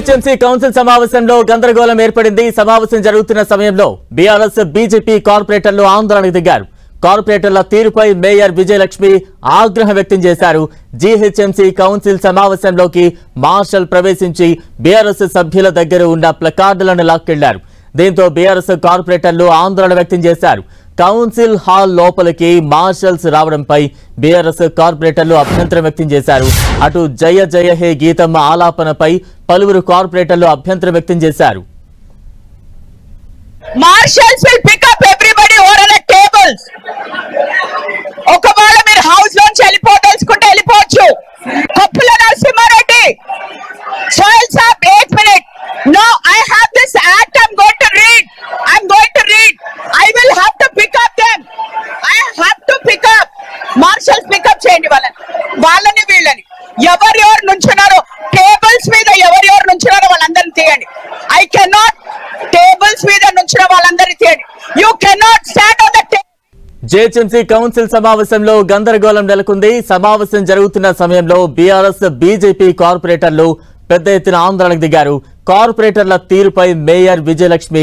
GHMC council సమావేశంలో గందరగోళం ఏర్పడింది. సమావేశం జరుగుతున్న సమయంలో బీఆర్ఎస్ బీజేపీ కార్పొరేటర్లు ఆందోళనకు దిగారు. కార్పొరేటర్ల తీరుపై మేయర్ విజయలక్ష్మి ఆగ్రహం వ్యక్తం చేశారు. జీహెచ్ఎంసీ కౌన్సిల్ సమావేశంలోకి మార్షల్ ప్రవేశించి బీఆర్ఎస్ సభ్యుల దగ్గర ఉన్న ప్లకార్డులను లాక్కెళ్లారు. దీంతో బీఆర్ఎస్ కార్పొరేటర్లు ఆందోళన వ్యక్తం చేశారు. కౌన్సిల్ హాల్ లోపలికి మార్షల్స్ రావడంపై బీఆర్ఎస్ కార్పొరేటర్లు అభ్యంతరం వ్యక్తం చేశారు. అటు జయ జయ హే గీతం ఆలాపనపై పలువురు కార్పొరేటర్లు అభ్యంతరం వ్యక్తం చేశారు. Marshals will pick up everybody over on the tables. ఒకవేళ మీరు హౌస్ లోంచి వెళ్ళిపోదలుచుకుంటే వెళ్ళిపోవచ్చు. కప్పుల Narasimha Reddy Sohail Saab 8 minutes. No, I have this act. I'm going to read. I will have to pick up them. I have to pick up. Marshals pick up చేయండి వాళ్ళని వీళ్ళని ఎవరు నుంచున్నారో tables మీద ఎవరు నుంచున్నారో వాళ్ళందరినీ తీయండి. I cannot టేబుల్స్ మీద నుంచిన వాళ్ళందరినీ తీయండి. You cannot stand on the table. GHMC council సమావేశంలో గందరగోళం నెలకొంది. సమావేశం జరుగుతున్న సమయంలో బీఆర్ఎస్ బీజేపీ కార్పొరేటర్లు పెద్ద ఎత్తున ఆందోళనకు దిగారు. కార్పొరేటర్ల తీరుపై మేయర్ విజయలక్ష్మి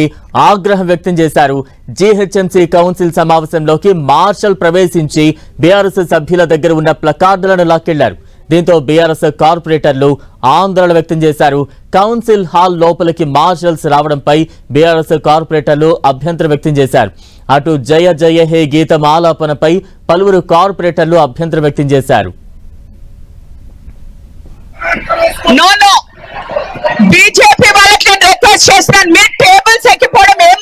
ఆగ్రహం వ్యక్తం చేశారు. జీహెచ్ఎంసీ కౌన్సిల్ సమావేశంలోకి మార్షల్ ప్రవేశించి బీఆర్ఎస్ సభ్యుల దగ్గర ఉన్న ప్లకార్డులను లాక్కెళ్లారు. దీంతో బీఆర్ఎస్ కార్పొరేటర్లు ఆందోళన వ్యక్తం చేశారు. కౌన్సిల్ హాల్ లోపలికి మార్షల్స్ రావడంపై బీఆర్ఎస్ కార్పొరేటర్లు అభ్యంతరం వ్యక్తం చేశారు. అటు జయ జయ హే గీతం ఆలాపనపై పలువురు కార్పొరేటర్లు అభ్యంతరం వ్యక్తం చేశారు. బీజేపీ వాళ్ళకి నేను రిక్వెస్ట్ చేస్తున్నాను, మీరు టేబుల్స్ ఎక్కిపోవడం ఏం